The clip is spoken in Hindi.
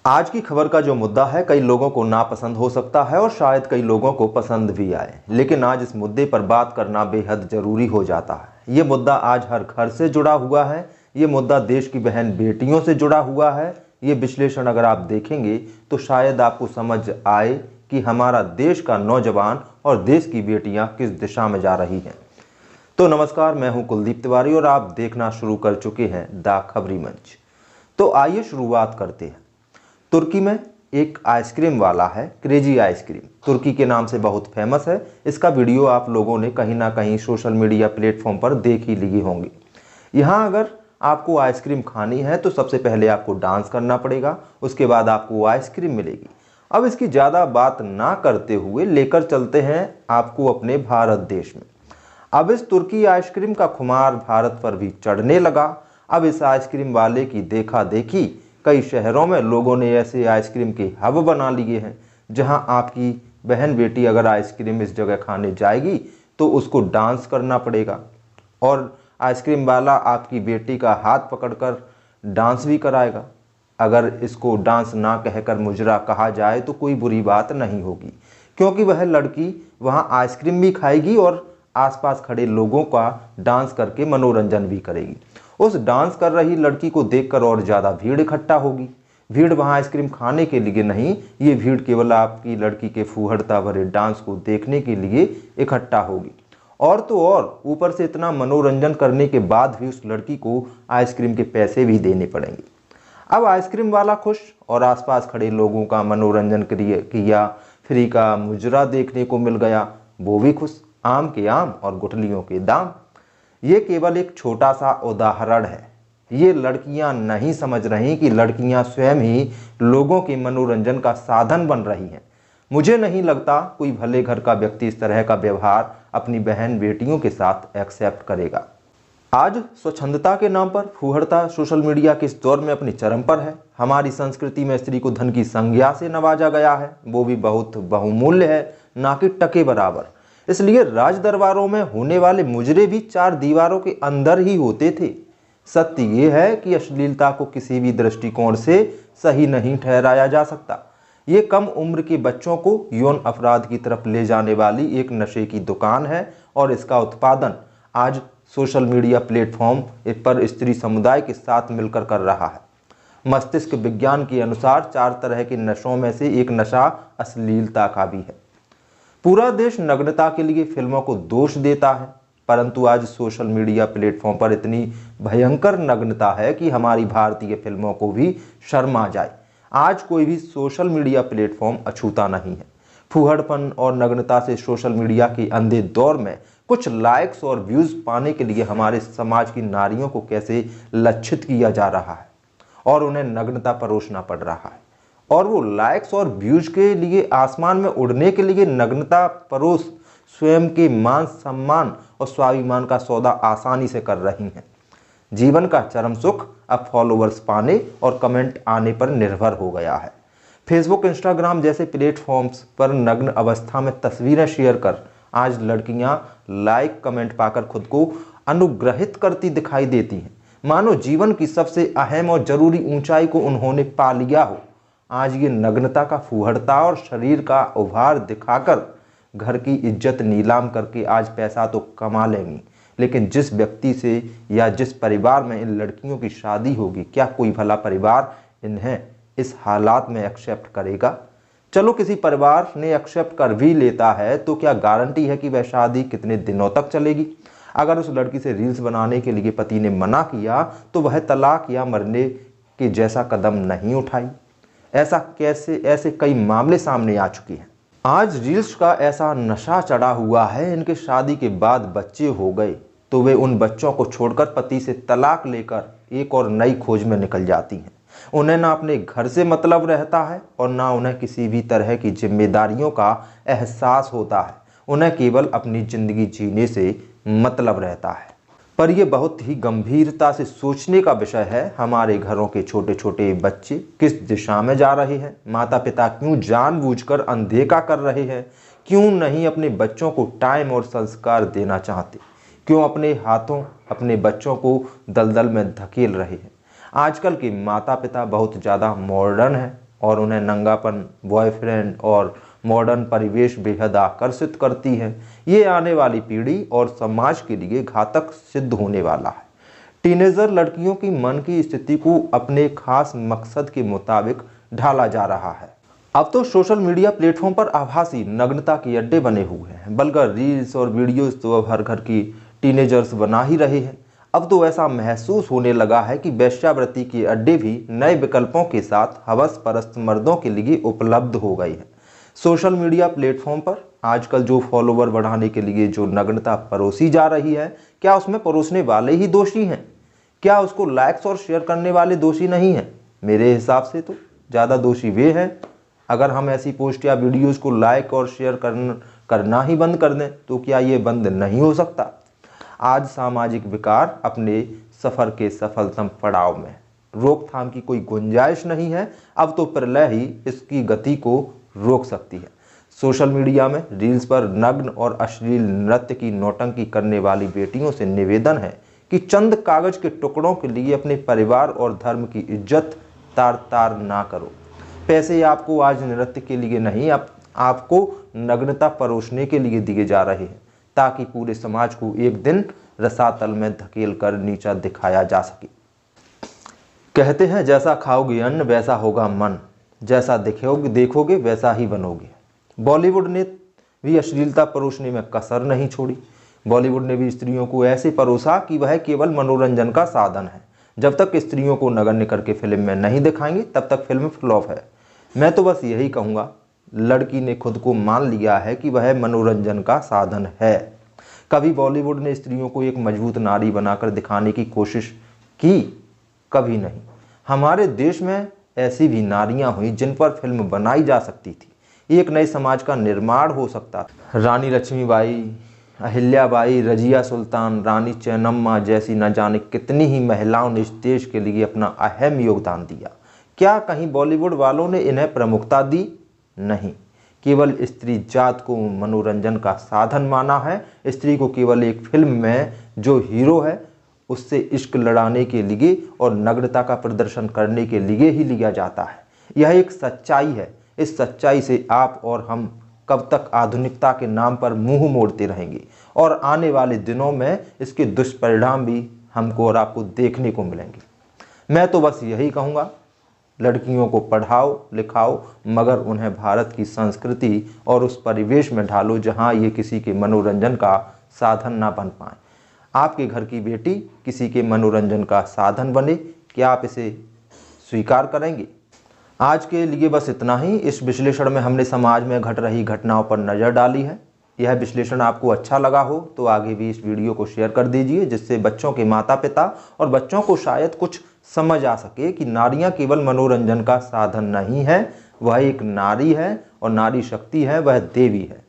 आज की खबर का जो मुद्दा है कई लोगों को नापसंद हो सकता है और शायद कई लोगों को पसंद भी आए, लेकिन आज इस मुद्दे पर बात करना बेहद जरूरी हो जाता है। ये मुद्दा आज हर घर से जुड़ा हुआ है। ये मुद्दा देश की बहन बेटियों से जुड़ा हुआ है। ये विश्लेषण अगर आप देखेंगे तो शायद आपको समझ आए कि हमारा देश का नौजवान और देश की बेटियां किस दिशा में जा रही हैं। तो नमस्कार, मैं हूं कुलदीप तिवारी और आप देखना शुरू कर चुके हैं द खबरी मंच। तो आइए शुरुआत करते हैं। तुर्की में एक आइसक्रीम वाला है, क्रेजी आइसक्रीम, तुर्की के नाम से बहुत फेमस है। इसका वीडियो आप लोगों ने कहीं ना कहीं सोशल मीडिया प्लेटफॉर्म पर देख ही लिए होंगे। यहाँ अगर आपको आइसक्रीम खानी है तो सबसे पहले आपको डांस करना पड़ेगा, उसके बाद आपको आइसक्रीम मिलेगी। अब इसकी ज़्यादा बात ना करते हुए लेकर चलते हैं आपको अपने भारत देश में। अब इस तुर्की आइसक्रीम का खुमार भारत पर भी चढ़ने लगा। अब इस आइसक्रीम वाले की देखा देखी कई शहरों में लोगों ने ऐसे आइसक्रीम के हब बना लिए हैं, जहां आपकी बहन बेटी अगर आइसक्रीम इस जगह खाने जाएगी तो उसको डांस करना पड़ेगा और आइसक्रीम वाला आपकी बेटी का हाथ पकड़कर डांस भी कराएगा। अगर इसको डांस ना कहकर मुजरा कहा जाए तो कोई बुरी बात नहीं होगी, क्योंकि वह लड़की वहां आइसक्रीम भी खाएगी और आसपास खड़े लोगों का डांस करके मनोरंजन भी करेगी। उस डांस कर रही लड़की को देखकर और ज़्यादा भीड़ इकट्ठा होगी। भीड़ वहां आइसक्रीम खाने के लिए नहीं, ये भीड़ केवल आपकी लड़की के फूहड़ता भरे डांस को देखने के लिए इकट्ठा होगी। और तो और ऊपर से इतना मनोरंजन करने के बाद भी उस लड़की को आइसक्रीम के पैसे भी देने पड़ेंगे। अब आइसक्रीम वाला खुश और आसपास खड़े लोगों का मनोरंजन किया, फ्री का मुजरा देखने को मिल गया, वो भी खुश। आम के आम और गुठलियों के दाम। ये केवल एक छोटा सा उदाहरण है। ये लड़कियां नहीं समझ रही कि लड़कियां स्वयं ही लोगों के मनोरंजन का साधन बन रही हैं। मुझे नहीं लगता कोई भले घर का व्यक्ति इस तरह का व्यवहार अपनी बहन बेटियों के साथ एक्सेप्ट करेगा। आज स्वच्छंदता के नाम पर फूहड़ता सोशल मीडिया के इस दौर में अपनी चरम पर है। हमारी संस्कृति में स्त्री को धन की संज्ञा से नवाजा गया है, वो भी बहुत बहुमूल्य है, ना कि टके बराबर। इसलिए राज दरबारों में होने वाले मुजरे भी चार दीवारों के अंदर ही होते थे। सत्य ये है कि अश्लीलता को किसी भी दृष्टिकोण से सही नहीं ठहराया जा सकता। ये कम उम्र के बच्चों को यौन अपराध की तरफ ले जाने वाली एक नशे की दुकान है और इसका उत्पादन आज सोशल मीडिया प्लेटफॉर्म पर स्त्री समुदाय के साथ मिलकर कर रहा है। मस्तिष्क विज्ञान के अनुसार 4 तरह के नशों में से एक नशा अश्लीलता का भी है। पूरा देश नग्नता के लिए फिल्मों को दोष देता है, परंतु आज सोशल मीडिया प्लेटफॉर्म पर इतनी भयंकर नग्नता है कि हमारी भारतीय फिल्मों को भी शर्म आ जाए। आज कोई भी सोशल मीडिया प्लेटफॉर्म अछूता नहीं है। फूहड़पन और नग्नता से सोशल मीडिया के अंधे दौर में कुछ लाइक्स और व्यूज पाने के लिए हमारे समाज की नारियों को कैसे लक्षित किया जा रहा है और उन्हें नग्नता परोसना पड़ रहा है। और वो लाइक्स और व्यूज के लिए आसमान में उड़ने के लिए नग्नता परोस स्वयं के मान सम्मान और स्वाभिमान का सौदा आसानी से कर रही हैं। जीवन का चरम सुख अब फॉलोवर्स पाने और कमेंट आने पर निर्भर हो गया है। फेसबुक, इंस्टाग्राम जैसे प्लेटफॉर्म्स पर नग्न अवस्था में तस्वीरें शेयर कर आज लड़कियां लाइक कमेंट पाकर खुद को अनुग्रहित करती दिखाई देती हैं, मानो जीवन की सबसे अहम और जरूरी ऊंचाई को उन्होंने पा लिया हो। आज ये नग्नता का फूहड़ता और शरीर का उभार दिखाकर घर की इज्जत नीलाम करके आज पैसा तो कमा लेंगी, लेकिन जिस व्यक्ति से या जिस परिवार में इन लड़कियों की शादी होगी, क्या कोई भला परिवार इन्हें इस हालात में एक्सेप्ट करेगा? चलो किसी परिवार ने एक्सेप्ट कर भी लेता है तो क्या गारंटी है कि वह शादी कितने दिनों तक चलेगी? अगर उस लड़की से रील्स बनाने के लिए पति ने मना किया तो वह तलाक या मरने के जैसा कदम नहीं उठाई। ऐसे कई मामले सामने आ चुके हैं। आज रील्स का ऐसा नशा चढ़ा हुआ है, इनके शादी के बाद बच्चे हो गए तो वे उन बच्चों को छोड़कर पति से तलाक लेकर एक और नई खोज में निकल जाती हैं। उन्हें ना अपने घर से मतलब रहता है और ना उन्हें किसी भी तरह की जिम्मेदारियों का एहसास होता है। उन्हें केवल अपनी जिंदगी जीने से मतलब रहता है। पर यह बहुत ही गंभीरता से सोचने का विषय है। हमारे घरों के छोटे छोटे बच्चे किस दिशा में जा रहे हैं? माता पिता क्यों जानबूझकर अनदेखा कर रहे हैं? क्यों नहीं अपने बच्चों को टाइम और संस्कार देना चाहते? क्यों अपने हाथों अपने बच्चों को दलदल में धकेल रहे हैं? आजकल के माता पिता बहुत ज़्यादा मॉडर्न हैं और उन्हें नंगापन, बॉयफ्रेंड और मॉडर्न परिवेश बेहद आकर्षित करती हैं। ये आने वाली पीढ़ी और समाज के लिए घातक सिद्ध होने वाला है। टीनेजर लड़कियों की मन की स्थिति को अपने खास मकसद के मुताबिक ढाला जा रहा है। अब तो सोशल मीडिया प्लेटफॉर्म पर आभासी नग्नता के अड्डे बने हुए हैं। बल्कि रील्स और वीडियोस तो अब हर घर की टीनेजर्स बना ही रहे हैं। अब तो ऐसा महसूस होने लगा है कि वेश्यावृत्ति के अड्डे भी नए विकल्पों के साथ हवस परस्त मर्दों के लिए उपलब्ध हो गए हैं। सोशल मीडिया प्लेटफॉर्म पर आजकल जो फॉलोवर बढ़ाने के लिए जो नग्नता परोसी जा रही है, क्या उसमें परोसने वाले ही दोषी हैं? क्या उसको लाइक्स और शेयर करने वाले दोषी नहीं हैं? मेरे हिसाब से तो ज़्यादा दोषी वे हैं। अगर हम ऐसी पोस्ट या वीडियोस को लाइक और शेयर करना ही बंद कर दें तो क्या ये बंद नहीं हो सकता? आज सामाजिक विकार अपने सफ़र के सफलतम पड़ाव में, रोकथाम की कोई गुंजाइश नहीं है। अब तो प्रलय ही इसकी गति को रोक सकती है। सोशल मीडिया में रील्स पर नग्न और अश्लील नृत्य की नौटंकी करने वाली बेटियों से निवेदन है कि चंद कागज के टुकड़ों के लिए अपने परिवार और धर्म की इज्जत तार ना करो। पैसे आपको आज नृत्य के लिए नहीं, आपको नग्नता परोसने के लिए दिए जा रहे हैं, ताकि पूरे समाज को एक दिन रसातल में धकेल कर नीचा दिखाया जा सके। कहते हैं जैसा खाओगे अन्न वैसा होगा मन, जैसा देखोगे वैसा ही बनोगे। बॉलीवुड ने भी अश्लीलता परोसने में कसर नहीं छोड़ी। बॉलीवुड ने भी स्त्रियों को ऐसे परोसा कि वह केवल मनोरंजन का साधन है। जब तक स्त्रियों को नग्न करके फिल्म में नहीं दिखाएंगे तब तक फिल्म फ्लॉप है। मैं तो बस यही कहूँगा, लड़की ने खुद को मान लिया है कि वह मनोरंजन का साधन है। कभी बॉलीवुड ने स्त्रियों को एक मजबूत नारी बनाकर दिखाने की कोशिश की? कभी नहीं। हमारे देश में ऐसी भी नारियां हुई जिन पर फिल्म बनाई जा सकती थी। एक नए समाज का निर्माण हो सकता था। रानी लक्ष्मीबाई, अहिल्याबाई, रजिया सुल्तान, रानी चेन्नम्मा जैसी न जाने कितनी ही महिलाओं ने इस देश के लिए अपना अहम योगदान दिया। क्या कहीं बॉलीवुड वालों ने इन्हें प्रमुखता दी? नहीं। केवल स्त्री जात को मनोरंजन का साधन माना है। स्त्री को केवल एक फिल्म में जो हीरो है उससे इश्क लड़ाने के लिए और नग्नता का प्रदर्शन करने के लिए ही लिया जाता है। यह एक सच्चाई है। इस सच्चाई से आप और हम कब तक आधुनिकता के नाम पर मुंह मोड़ते रहेंगे, और आने वाले दिनों में इसके दुष्परिणाम भी हमको और आपको देखने को मिलेंगे। मैं तो बस यही कहूँगा, लड़कियों को पढ़ाओ लिखाओ, मगर उन्हें भारत की संस्कृति और उस परिवेश में ढालो जहाँ ये किसी के मनोरंजन का साधन ना बन पाए। आपके घर की बेटी किसी के मनोरंजन का साधन बने, क्या आप इसे स्वीकार करेंगे? आज के लिए बस इतना ही। इस विश्लेषण में हमने समाज में घट रही घटनाओं पर नज़र डाली है। यह विश्लेषण आपको अच्छा लगा हो तो आगे भी इस वीडियो को शेयर कर दीजिए, जिससे बच्चों के माता पिता और बच्चों को शायद कुछ समझ आ सके कि नारियां केवल मनोरंजन का साधन नहीं है, वह एक नारी है और नारी शक्ति है, वह देवी है।